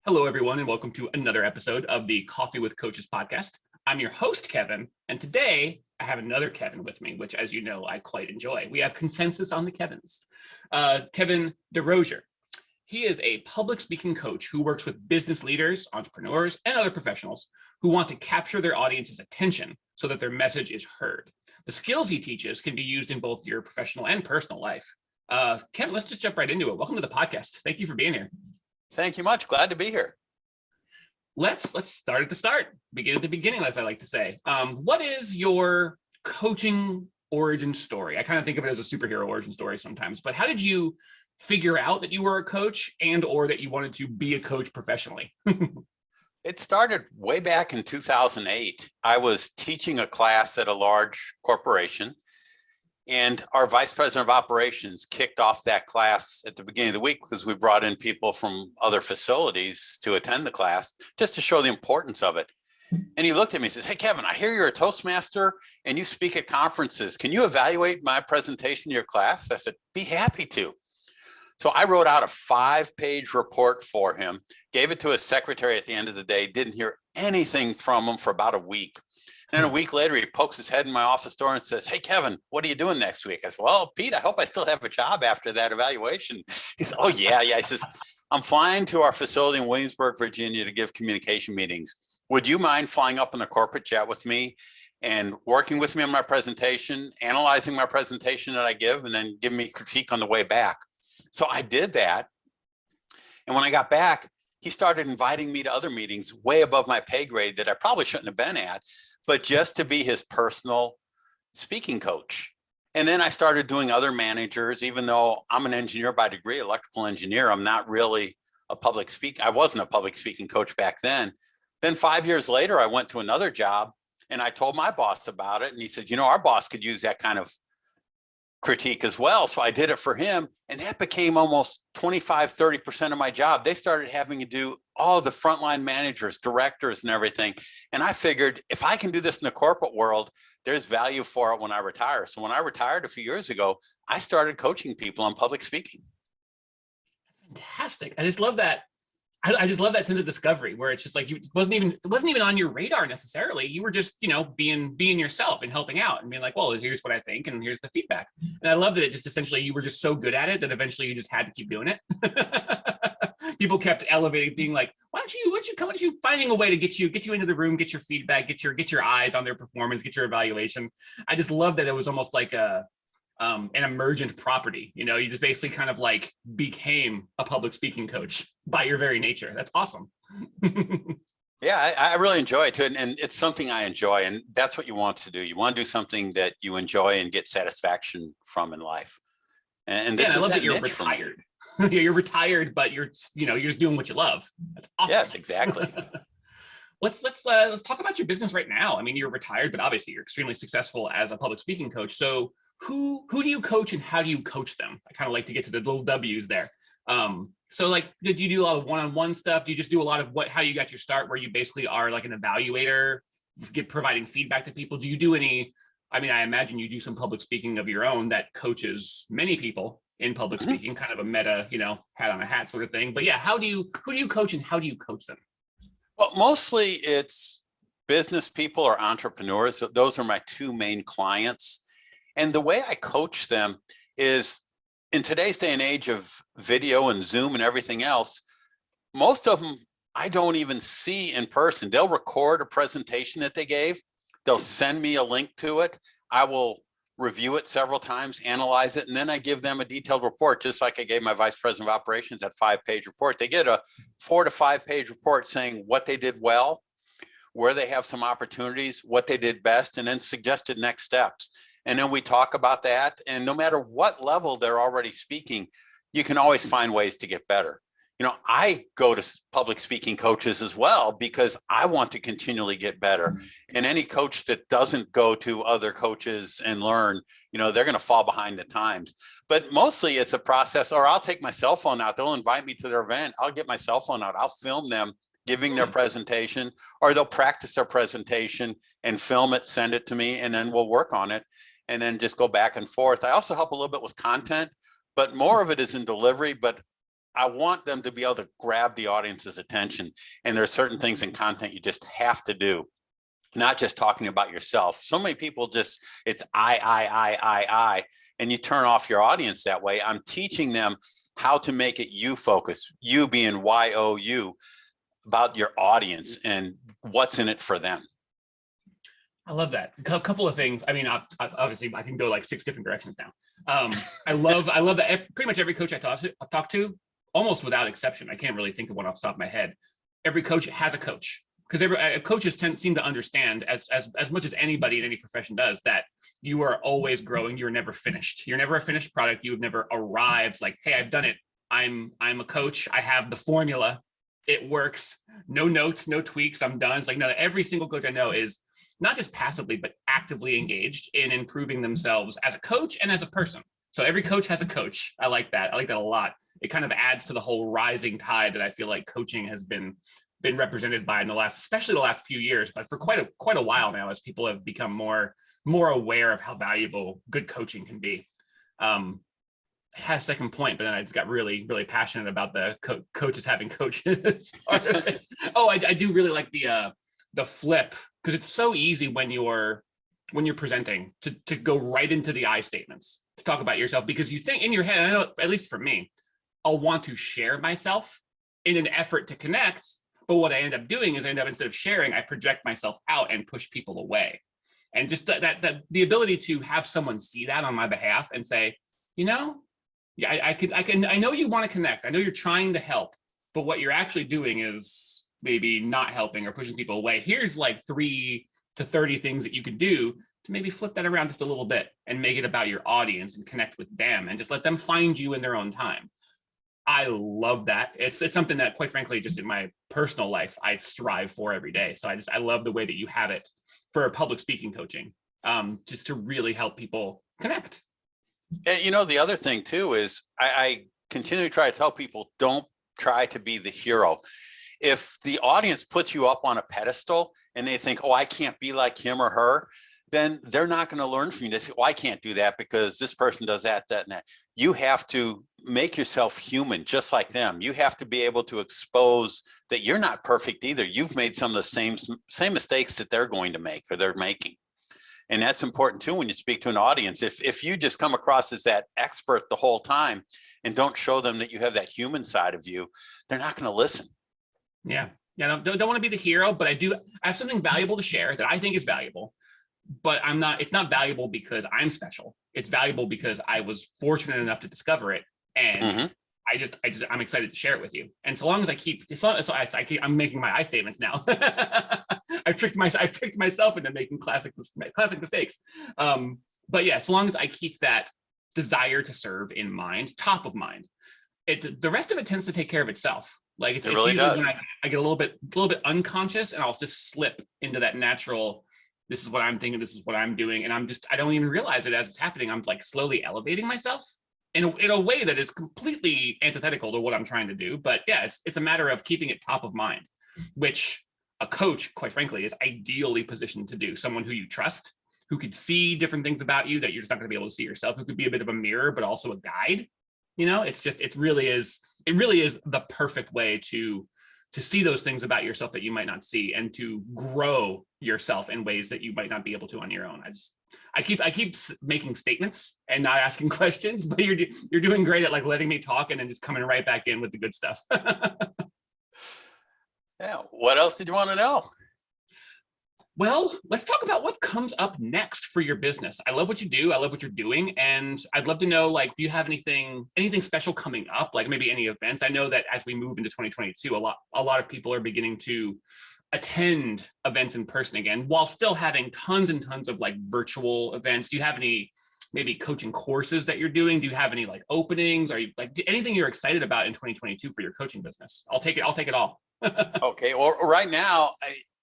Hello, everyone, and welcome to another episode of the Coffee with Coaches podcast. I'm your host, Kevin, and today I have another Kevin with me, which, as you know, I quite enjoy. We have consensus on the Kevins. Kevin Desrosiers. He is a public speaking coach who works with business leaders, entrepreneurs, and other professionals who want to capture their audience's attention so that their message is heard. The skills he teaches can be used in both your professional and personal life. Kevin, let's just jump right into it. Welcome to the podcast. Thank you for being here. Thank you much. Glad to be here. Let's start at the start. Begin at the beginning, as I like to say. What is your coaching origin story? I kind of think of it as a superhero origin story sometimes, but how did you figure out that you were a coach and or that you wanted to be a coach professionally? It started way back in 2008. I was teaching a class at a large corporation, and our vice president of operations kicked off that class at the beginning of the week because we brought in people from other facilities to attend the class just to show the importance of it. And he looked at me and says, "Hey, Kevin, I hear you're a Toastmaster and you speak at conferences. Can you evaluate my presentation to your class?" I said, "Be happy to." So I wrote out a 5-page report for him, gave it to his secretary at the end of the day, didn't hear anything from him for about a week. And then a week later, he pokes his head in my office door and says, "Hey, Kevin, what are you doing next week?" I said, "Well, Pete, I hope I still have a job after that evaluation." He said, "Oh, yeah." He says, "I'm flying to our facility in Williamsburg, Virginia to give communication meetings. Would you mind flying up in a corporate jet with me and working with me on my presentation, analyzing my presentation that I give, and then giving me critique on the way back?" So I did that. And when I got back, he started inviting me to other meetings way above my pay grade that I probably shouldn't have been at, but just to be his personal speaking coach. And then I started doing other managers, even though I'm an engineer by degree, electrical engineer. I'm not really a public speaker. I wasn't a public speaking coach back then. Then 5 years later, I went to another job and I told my boss about it. And he said, "Our boss could use that kind of critique as well." So I did it for him, and that became almost 25-30% of my job. They started having to do all the frontline managers, directors, and everything. And I figured if I can do this in the corporate world, there's value for it when I retire. So when I retired a few years ago, I started coaching people on public speaking. Fantastic. I just love that. I just love that sense of discovery where it's just like it wasn't even on your radar necessarily. You were just, being yourself and helping out and being like, well, here's what I think and here's the feedback. And I love that it just essentially you were just so good at it that eventually you just had to keep doing it. People kept elevating, being like, why don't you finding a way to get you into the room, get your feedback, get your eyes on their performance, get your evaluation. I just love that it was almost like an emergent property. You just basically kind of like became a public speaking coach by your very nature. That's awesome. Yeah, I really enjoy it too. And it's something I enjoy. And that's what you want to do. You want to do something that you enjoy and get satisfaction from in life. And this I love that you're retired. Yeah, you're retired, but you're just doing what you love. That's awesome. Yes, exactly. Let's talk about your business right now. I mean, you're retired, but obviously you're extremely successful as a public speaking coach. So who do you coach and how do you coach them? I kind of like to get to the little W's there. So like, did you do a lot of one-on-one stuff? Do you just do a lot of how you got your start, where you basically are like an evaluator, providing feedback to people? Do you do any? I mean, I imagine you do some public speaking of your own that coaches many people in public speaking, kind of a meta, hat on a hat sort of thing. But yeah, who do you coach and how do you coach them? Well, mostly it's business people or entrepreneurs. Those are my two main clients. And the way I coach them is, in today's day and age of video and Zoom and everything else, most of them I don't even see in person. They'll record a presentation that they gave. They'll send me a link to it. I will review it several times, analyze it, and then I give them a detailed report, just like I gave my vice president of operations that 5-page report. They get a 4 to 5-page report saying what they did well, where they have some opportunities, what they did best, and then suggested next steps. And then we talk about that. And no matter what level they're already speaking, you can always find ways to get better. I go to public speaking coaches as well because I want to continually get better. And any coach that doesn't go to other coaches and learn, they're going to fall behind the times. But mostly it's a process, or I'll take my cell phone out. They'll invite me to their event. I'll get my cell phone out. I'll film them giving their presentation, or they'll practice their presentation and film it, send it to me, and then we'll work on it and then just go back and forth. I also help a little bit with content, but more of it is in delivery. But I want them to be able to grab the audience's attention. And there are certain things in content you just have to do, not just talking about yourself. So many people just, it's I, and you turn off your audience that way. I'm teaching them how to make it you focus, you being YOU, about your audience and what's in it for them. I love that. A couple of things. I mean, obviously, I can go like 6 different directions now. I love that pretty much every coach I talk to, almost without exception, I can't really think of one off the top of my head. Every coach has a coach, because coaches seem to understand as much as anybody in any profession does, that you are always growing. You're never finished. You're never a finished product. You've never arrived. Like, hey, I've done it. I'm a coach. I have the formula. It works. No notes, no tweaks. I'm done. It's like, no, every single coach I know is not just passively, but actively engaged in improving themselves as a coach and as a person. So every coach has a coach. I like that. I like that a lot. It kind of adds to the whole rising tide that I feel like coaching has been represented by in especially the last few years, but for quite a while now, as people have become more aware of how valuable good coaching can be. I had a second point, but then I just got really, really passionate about the coaches having coaches. Oh, I do really like the flip, because it's so easy when you're presenting to go right into the I statements, to talk about yourself, because you think in your head, I know, at least for me, I'll want to share myself in an effort to connect. But what I end up doing is instead of sharing, I project myself out and push people away. And just that the ability to have someone see that on my behalf and say, yeah, I know you want to connect. I know you're trying to help, but what you're actually doing is maybe not helping or pushing people away. Here's like 3 to 30 things that you could do to maybe flip that around just a little bit and make it about your audience and connect with them and just let them find you in their own time. I love that. It's something that, quite frankly, just in my personal life, I strive for every day. So I love the way that you have it for public speaking coaching, just to really help people connect. And the other thing too is I continue to try to tell people, don't try to be the hero. If the audience puts you up on a pedestal and they think, oh, I can't be like him or her, then they're not going to learn from you. They say, well, I can't do that because this person does that, that, and that. You have to make yourself human, just like them. You have to be able to expose that you're not perfect either. You've made some of the same mistakes that they're going to make or they're making. And that's important too when you speak to an audience. If you just come across as that expert the whole time and don't show them that you have that human side of you, they're not going to listen. Yeah. Don't want to be the hero, but I have something valuable to share that I think is valuable. But it's not valuable because I'm special. It's valuable because I was fortunate enough to discover it. And I'm excited to share it with you. And so long as I'm making my I statements now. I've tricked myself into making classic mistakes. But yeah, so long as I keep that desire to serve in mind, top of mind, the rest of it tends to take care of itself. Like it's really usually does. When I get a little bit unconscious, and I'll just slip into that natural, this is what I'm thinking, this is what I'm doing. And I don't even realize it as it's happening. I'm like slowly elevating myself in a way that is completely antithetical to what I'm trying to do. But yeah, it's a matter of keeping it top of mind, which a coach, quite frankly, is ideally positioned to do. Someone who you trust, who could see different things about you that you're just not going to be able to see yourself, who could be a bit of a mirror, but also a guide. It really is the perfect way to see those things about yourself that you might not see, and to grow yourself in ways that you might not be able to on your own. I keep making statements and not asking questions, but you're doing great at like letting me talk and then just coming right back in with the good stuff. Yeah. What else did you want to know? Well, let's talk about what comes up next for your business. I love what you do. I love what you're doing. And I'd love to know, like, do you have anything special coming up? Like maybe any events? I know that as we move into 2022, a lot of people are beginning to attend events in person again, while still having tons and tons of like virtual events. Do you have any maybe coaching courses that you're doing? Do you have any like openings? Are you like anything you're excited about in 2022 for your coaching business? I'll take it all. Okay. Well, right now,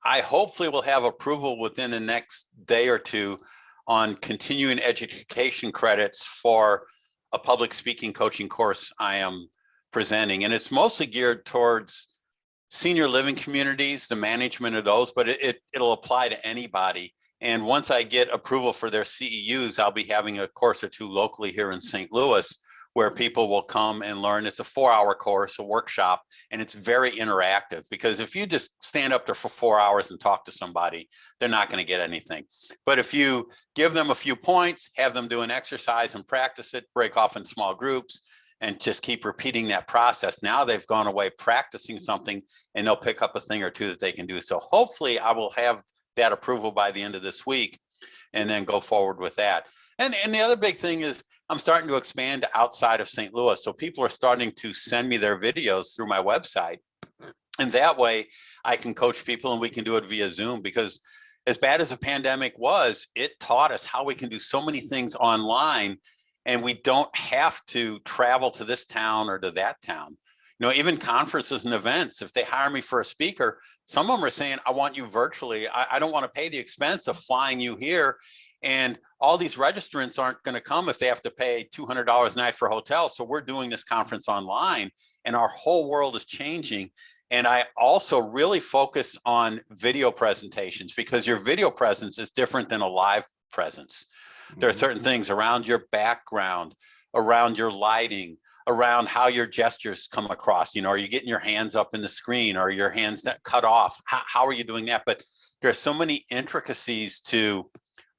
I hopefully will have approval within the next day or two on continuing education credits for a public speaking coaching course I am presenting. And it's mostly geared towards senior living communities, the management of those, but it'll apply to anybody. And once I get approval for their CEUs, I'll be having a course or two locally here in St. Louis where people will come and learn. It's a 4-hour course, a workshop, and it's very interactive, because if you just stand up there for 4 hours and talk to somebody, they're not going to get anything. But if you give them a few points, have them do an exercise and practice it, break off in small groups, and just keep repeating that process, now they've gone away practicing something, and they'll pick up a thing or two that they can do. So hopefully I will have that approval by the end of this week, and then go forward with that. And the other big thing is I'm starting to expand outside of St. Louis. So people are starting to send me their videos through my website. And that way I can coach people, and we can do it via Zoom, because as bad as the pandemic was, it taught us how we can do so many things online, and we don't have to travel to this town or to that town. You know, even conferences and events, if they hire me for a speaker, some of them are saying, I want you virtually. I don't want to pay the expense of flying you here. And all these registrants aren't going to come if they have to pay $200 a night for a hotel. So we're doing this conference online, and our whole world is changing. And I also really focus on video presentations, because your video presence is different than a live presence. There are certain things around your background, around your lighting, around how your gestures come across. You know, are you getting your hands up in the screen, or your hands that cut off? How are you doing that? But there's so many intricacies to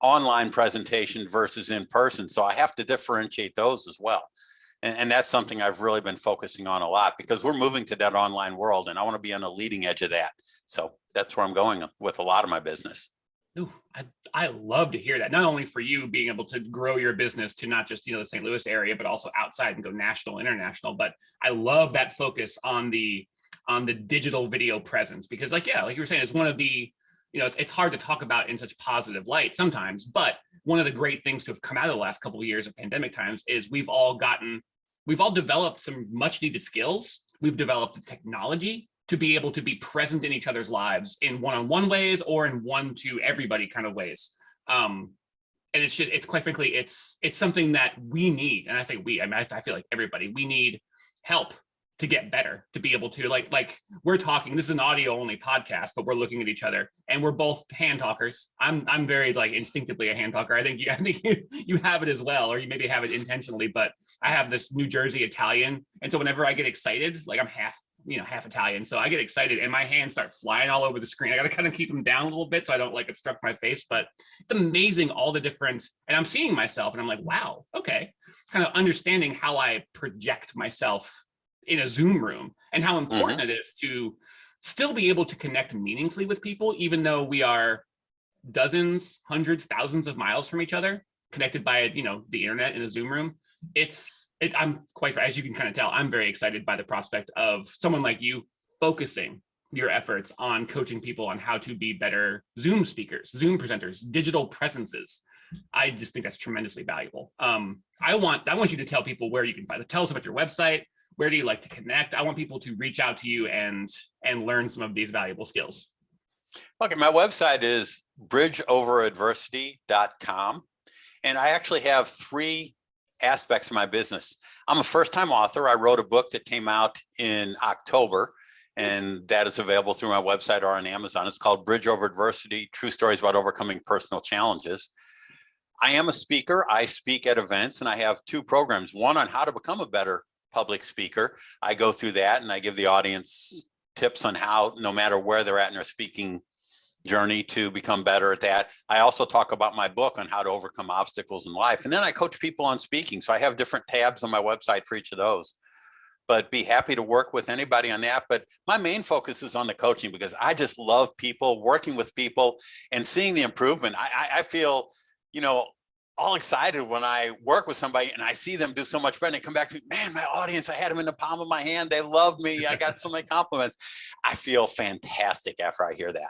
online presentation versus in person. So I have to differentiate those as well. And that's something I've really been focusing on a lot, because we're moving to that online world, and I want to be on the leading edge of that. So that's where I'm going with a lot of my business. Ooh, I love to hear that. Not only for you being able to grow your business to not just, the St. Louis area, but also outside and go national, international. But I love that focus on the digital video presence, because like you were saying, it's one of the, it's hard to talk about in such positive light sometimes, but one of the great things to have come out of the last couple of years of pandemic times is we've all developed some much needed skills. We've developed the technology to be able to be present in each other's lives in one-on-one ways, or in one to everybody kind of ways. And it's quite frankly, it's something that we need. And I say we, I feel like everybody, we need help to get better, to be able to like we're talking, this is an audio only podcast, but we're looking at each other, and we're both hand talkers. I'm very instinctively a hand talker. I think you have it as well, or you maybe have it intentionally, but I have this New Jersey Italian. And so whenever I get excited, I'm half Italian. So I get excited and my hands start flying all over the screen. I got to kind of keep them down a little bit so I don't obstruct my face, but it's amazing all the different, and I'm seeing myself and I'm like, wow, okay. Kind of understanding how I project myself in a Zoom room, and how important it is to still be able to connect meaningfully with people, even though we are dozens, hundreds, thousands of miles from each other, connected by, the internet in a Zoom room. I'm quite, as you can kind of tell, I'm very excited by the prospect of someone like you focusing your efforts on coaching people on how to be better Zoom speakers, Zoom presenters, digital presences. I just think that's tremendously valuable. I want you to tell people where you can tell us about your website. Where do you like to connect? I want people to reach out to you and learn some of these valuable skills. Okay, my website is bridgeoveradversity.com. And I actually have 3 aspects of my business. I'm a first-time author. I wrote a book that came out in October, and that is available through my website or on Amazon. It's called Bridge Over Adversity, True Stories About Overcoming Personal Challenges. I am a speaker. I speak at events, and I have 2 programs, one on how to become a better public speaker. I go through that and I give the audience tips on how, no matter where they're at in their speaking journey, to become better at that. I also talk about my book on how to overcome obstacles in life. And then I coach people on speaking. So I have different tabs on my website for each of those. But be happy to work with anybody on that. But my main focus is on the coaching, because I just love people, working with people and seeing the improvement. I feel, all excited when I work with somebody and I see them do so much better. And they come back to me, man, my audience, I had them in the palm of my hand. They love me. I got so many compliments. I feel fantastic after I hear that.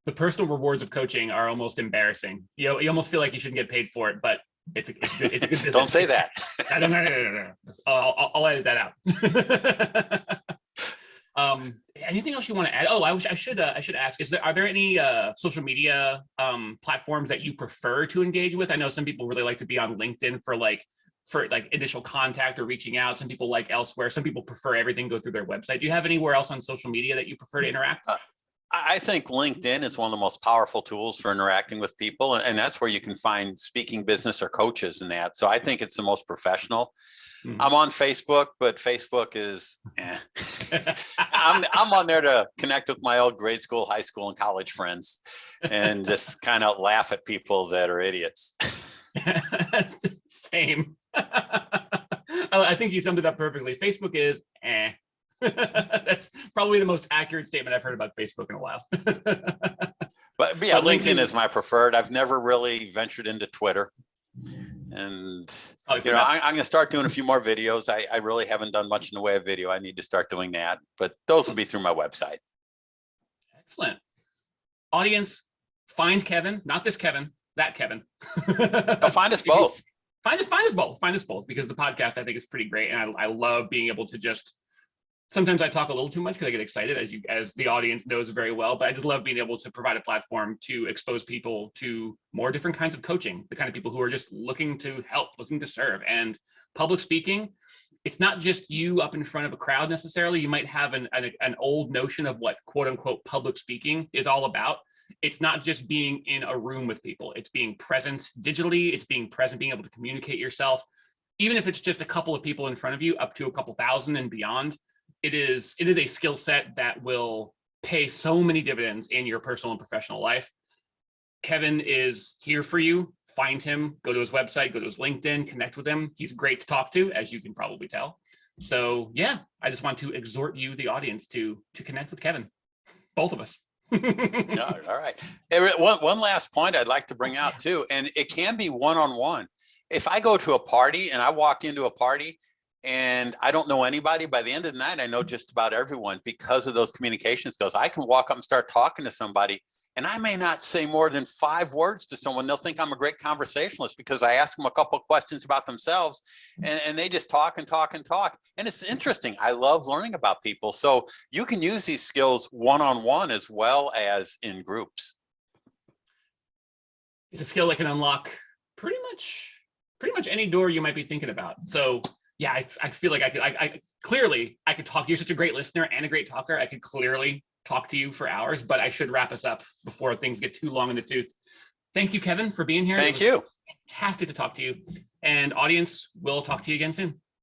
The personal rewards of coaching are almost embarrassing. You almost feel like you shouldn't get paid for it, but it's a good business. Don't say that. No. I'll edit that out. Anything else you want to add? Oh, I should ask, are there any social media platforms that you prefer to engage with? I know some people really like to be on LinkedIn for initial contact or reaching out. Some people like elsewhere. Some people prefer everything go through their website. Do you have anywhere else on social media that you prefer to interact? I think LinkedIn is one of the most powerful tools for interacting with people. And that's where you can find speaking business or coaches in that. So I think it's the most professional. I'm on Facebook, but Facebook is, I'm on there to connect with my old grade school, high school, and college friends and just kind of laugh at people that are idiots. Same. I think you summed it up perfectly. Facebook is That's probably the most accurate statement I've heard about Facebook in a while. But yeah, LinkedIn is my preferred. I've never really ventured into Twitter. And I'm going to start doing a few more videos. I really haven't done much in the way of video. I need to start doing that, but those will be through my website. Excellent. Audience, find Kevin, not this Kevin, that Kevin. Find us both. Find us both, because the podcast I think is pretty great. And I love being able to just, sometimes I talk a little too much because I get excited, as the audience knows very well, but I just love being able to provide a platform to expose people to more different kinds of coaching, the kind of people who are just looking to help, looking to serve. And public speaking, it's not just you up in front of a crowd necessarily. You might have an old notion of what quote unquote public speaking is all about. It's not just being in a room with people. It's being present digitally. It's being present, being able to communicate yourself, even if it's just a couple of people in front of you, up to a couple thousand and beyond. It is a skill set that will pay so many dividends in your personal and professional life. Kevin is here for you. Find him, go to his website, go to his LinkedIn, connect with him. He's great to talk to, as you can probably tell. So yeah, I just want to exhort you, the audience, to connect with Kevin, both of us. No, all right. One last point I'd like to bring out too, and it can be one-on-one. If I go to a party and I walk into a party and I don't know anybody, by the end of the night, I know just about everyone because of those communication skills. I can walk up and start talking to somebody, and I may not say more than 5 words to someone. They'll think I'm a great conversationalist because I ask them a couple of questions about themselves, and they just talk and talk and talk. And it's interesting. I love learning about people. So you can use these skills one-on-one as well as in groups. It's a skill that can unlock pretty much any door you might be thinking about. So yeah, I feel like I could talk. You're such a great listener and a great talker. I could clearly talk to you for hours, but I should wrap us up before things get too long in the tooth. Thank you, Kevin, for being here. Thank you. Fantastic to talk to you. And audience, we'll talk to you again soon.